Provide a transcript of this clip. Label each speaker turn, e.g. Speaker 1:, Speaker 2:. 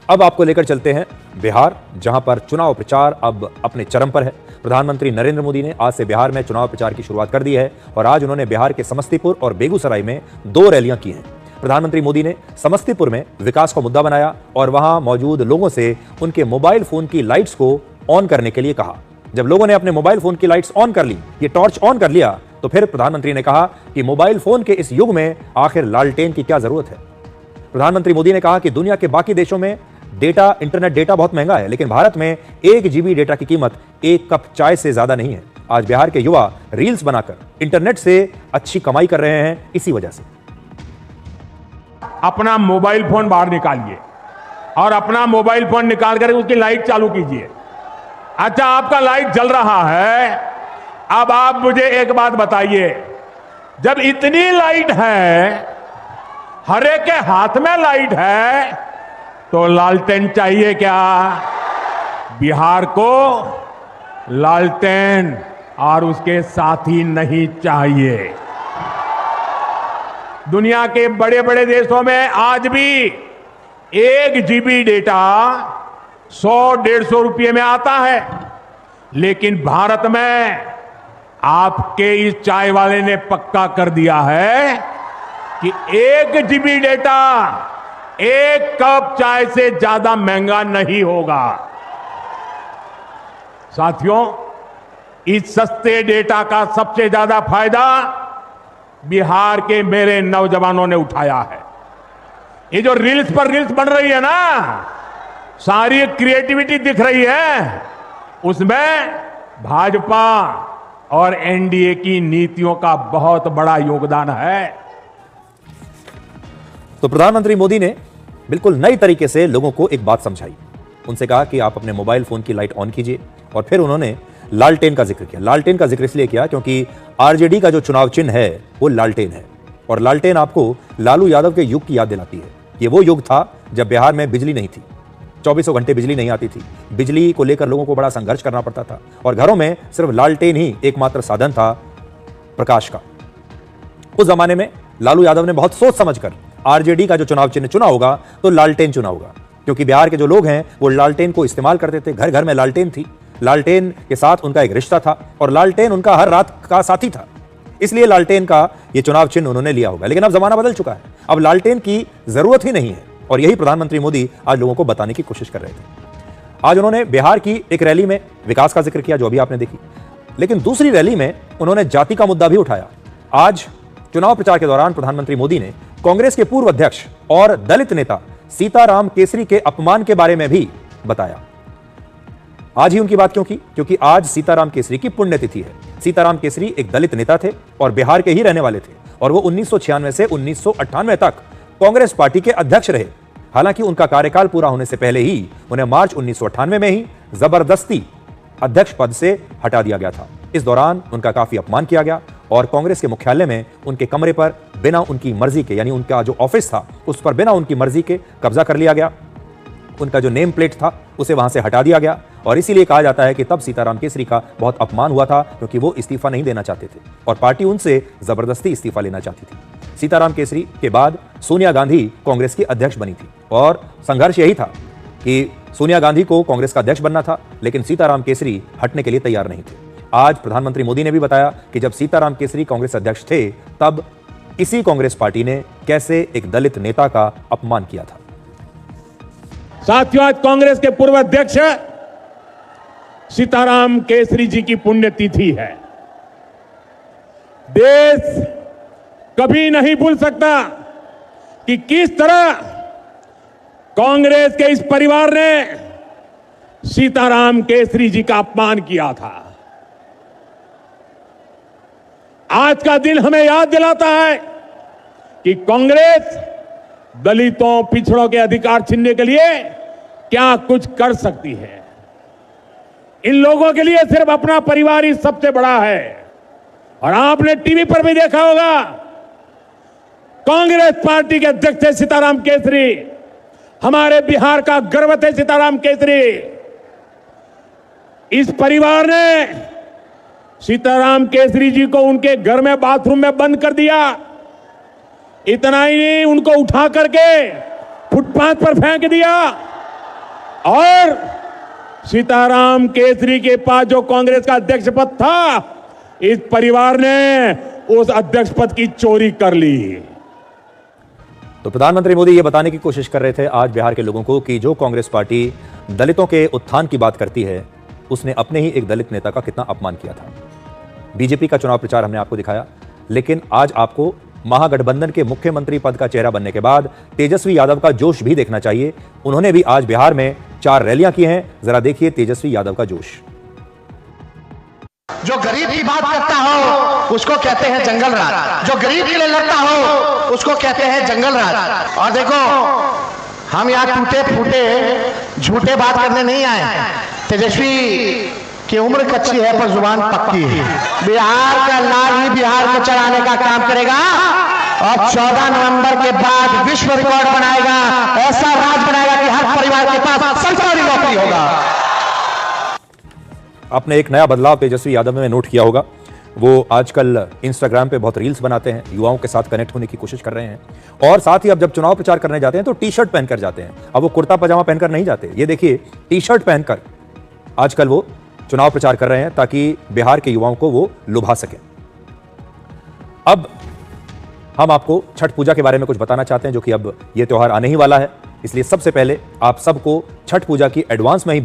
Speaker 1: अब आपको लेकर चलते हैं बिहार, जहां पर चुनाव प्रचार अब अपने चरम पर है। प्रधानमंत्री नरेंद्र मोदी ने आज से बिहार में चुनाव प्रचार की शुरुआत कर दी है और आज उन्होंने बिहार के समस्तीपुर और बेगूसराय में 2 रैलियां की हैं। प्रधानमंत्री मोदी ने समस्तीपुर में विकास को मुद्दा बनाया और वहां मौजूद लोगों से उनके मोबाइल फोन की लाइट्स को ऑन करने के लिए कहा। जब लोगों ने अपने मोबाइल फोन की लाइट्स ऑन कर ली, ये टॉर्च ऑन कर लिया, तो फिर प्रधानमंत्री ने कहा कि मोबाइल फोन के इस युग में आखिर लालटेन की क्या जरूरत है। प्रधानमंत्री मोदी ने कहा कि दुनिया के बाकी देशों में डेटा, इंटरनेट डेटा बहुत महंगा है, लेकिन भारत में 1 GB डेटा की कीमत 1 कप चाय से ज्यादा नहीं है। आज बिहार के युवा रील्स बनाकर इंटरनेट से अच्छी कमाई कर रहे हैं इसी वजह से।
Speaker 2: अपना मोबाइल फोन बाहर निकालिए और अपना मोबाइल फोन निकाल कर उसकी लाइट चालू कीजिए। अच्छा, आपका लाइट जल रहा है। अब आप मुझे एक बात बताइए, जब इतनी लाइट है, हर एक के हाथ में लाइट है, तो लालटेन चाहिए क्या? बिहार को लालटेन और उसके साथी नहीं चाहिए। दुनिया के बड़े बड़े देशों में आज भी 1 GB डेटा 100-150 रुपये में आता है, लेकिन भारत में आपके इस चाय वाले ने पक्का कर दिया है कि 1 GB डेटा 1 कप चाय से ज्यादा महंगा नहीं होगा। साथियों, इस सस्ते डेटा का सबसे ज्यादा फायदा बिहार के मेरे नौजवानों ने उठाया है। ये जो रील्स पर रील्स बन रही है ना, सारी क्रिएटिविटी दिख रही है, उसमें भाजपा और एनडीए की नीतियों का बहुत बड़ा योगदान है।
Speaker 1: तो प्रधानमंत्री मोदी ने बिल्कुल नई तरीके से लोगों को एक बात समझाई। उनसे कहा कि आप अपने मोबाइल फोन की लाइट ऑन कीजिए और फिर उन्होंने लालटेन का जिक्र किया। लालटेन का जिक्र इसलिए किया क्योंकि आरजेडी का जो चुनाव चिन्ह है वो लालटेन है और लालटेन आपको लालू यादव के युग की याद दिलाती है। ये वो युग था जब बिहार में बिजली नहीं थी, 24 घंटे बिजली नहीं आती थी। बिजली को लेकर लोगों को बड़ा संघर्ष करना पड़ता था और घरों में सिर्फ लालटेन ही एकमात्र साधन था प्रकाश का। उस जमाने में लालू यादव ने बहुत सोच समझकर आरजेडी का जो चुनाव चिन्ह चुना होगा तो लालटेन चुना होगा, क्योंकि बिहार के जो लोग हैं वो लालटेन को इस्तेमाल करते थे। घर घर में लालटेन थी, लालटेन के साथ उनका एक रिश्ता था और लालटेन उनका हर रात का साथी था। इसलिए लालटेन का ये चुनाव चिन्ह उन्होंने लिया होगा। लेकिन अब जमाना बदल चुका है, अब लालटेन की जरूरत ही नहीं है और यही प्रधानमंत्री मोदी आज लोगों को बताने की कोशिश कर रहे थे। आज उन्होंने बिहार की एक रैली में विकास का जिक्र किया, जो अभी आपने देखी, लेकिन दूसरी रैली में उन्होंने जाति का मुद्दा भी उठाया। आज चुनाव प्रचार के दौरान प्रधानमंत्री मोदी ने कांग्रेस के पूर्व अध्यक्ष और दलित नेता सीताराम केसरी के अपमान के बारे में भी बताया। आज ही उनकी बात क्यों की? क्योंकि आज सीताराम केसरी की पुण्यतिथि है। सीताराम केसरी एक दलित नेता थे और बिहार के ही रहने वाले थे और वो 1996 से 1998 तक कांग्रेस पार्टी के अध्यक्ष रहे। हालांकि उनका कार्यकाल पूरा होने से पहले ही उन्हें मार्च 1998 में ही जबरदस्ती अध्यक्ष पद से हटा दिया गया था। इस दौरान उनका काफी अपमान किया गया और कांग्रेस के मुख्यालय में उनके कमरे पर बिना उनकी मर्जी के, यानी उनका जो ऑफिस था उस पर बिना उनकी मर्जी के कब्जा कर लिया गया। उनका जो नेम प्लेट था उसे वहां से हटा दिया गया और इसीलिए कहा जाता है कि तब सीताराम केसरी का बहुत अपमान हुआ था, क्योंकि वो इस्तीफा नहीं देना चाहते थे और पार्टी उनसे जबरदस्ती इस्तीफा लेना चाहती थी। सीताराम केसरी के बाद सोनिया गांधी कांग्रेस की अध्यक्ष बनी थी और संघर्ष यही था कि सोनिया गांधी को कांग्रेस का अध्यक्ष बनना था, लेकिन सीताराम केसरी हटने के लिए तैयार नहीं थे। आज प्रधानमंत्री मोदी ने भी बताया कि जब सीताराम केसरी कांग्रेस अध्यक्ष थे तब इसी कांग्रेस पार्टी ने कैसे एक दलित नेता का अपमान किया था।
Speaker 2: साथियों, आज कांग्रेस के पूर्व अध्यक्ष सीताराम केसरी जी की पुण्यतिथि है। देश कभी नहीं भूल सकता कि किस तरह कांग्रेस के इस परिवार ने सीताराम केसरी जी का अपमान किया था। आज का दिन हमें याद दिलाता है कि कांग्रेस दलितों, पिछड़ों के अधिकार छीनने के लिए क्या कुछ कर सकती है। इन लोगों के लिए सिर्फ अपना परिवार ही सबसे बड़ा है। और आपने टीवी पर भी देखा होगा, कांग्रेस पार्टी के अध्यक्ष थे सीताराम केसरी, हमारे बिहार का गर्व थे सीताराम केसरी। इस परिवार ने सीताराम केसरी जी को उनके घर में बाथरूम में बंद कर दिया। इतना ही नहीं, उनको उठा करके फुटपाथ पर फेंक दिया और सीताराम केसरी के पास जो कांग्रेस का अध्यक्ष पद था, इस परिवार ने उस अध्यक्ष पद की चोरी कर ली।
Speaker 1: तो प्रधानमंत्री मोदी ये बताने की कोशिश कर रहे थे आज बिहार के लोगों को कि जो कांग्रेस पार्टी दलितों के उत्थान की बात करती है, उसने अपने ही एक दलित नेता का कितना अपमान किया था। बीजेपी का चुनाव प्रचार हमने आपको दिखाया, लेकिन आज आपको महागठबंधन के मुख्यमंत्री पद का चेहरा बनने के बाद तेजस्वी यादव का जोश भी देखना चाहिए। उन्होंने भी आज बिहार में 4 रैलियां की हैं। जरा देखिए तेजस्वी यादव का जोश।
Speaker 3: जो गरीब की बात करता हो उसको कहते हैं जंगल राज, जो गरीब के लिए लड़ता हो उसको कहते हैं जंगल राज। और देखो, हम यहाँ टूटे फूटे झूठे बात करने नहीं आए। तेजस्वी की उम्र कच्ची है पर जुबान पक्की है। बिहार का लाल ही बिहार को चलाने का काम करेगा और 14 नवंबर के बाद विश्व रिकॉर्ड बनाएगा। ऐसा राज बनाएगा कि हर परिवार के पास सरकारी नौकरी होगा।
Speaker 1: आपने एक नया बदलाव तेजस्वी यादव में नोट किया होगा। वो आजकल इंस्टाग्राम पे बहुत रील्स बनाते हैं, युवाओं के साथ कनेक्ट होने की कोशिश कर रहे हैं। और साथ ही अब जब चुनाव प्रचार करने जाते हैं तो टी शर्ट पहनकर जाते हैं। अब वो कुर्ता पजामा पहनकर नहीं जाते। ये देखिए, टी शर्ट पहनकर आजकल वो चुनाव प्रचार कर रहे हैं ताकि बिहार के युवाओं को वो लुभा सके। अब हम आपको छठ पूजा के बारे में कुछ बताना चाहते हैं, जो कि अब ये त्योहार आने ही वाला है। इसलिए सबसे पहले आप सबको छठ पूजा की एडवांस में ही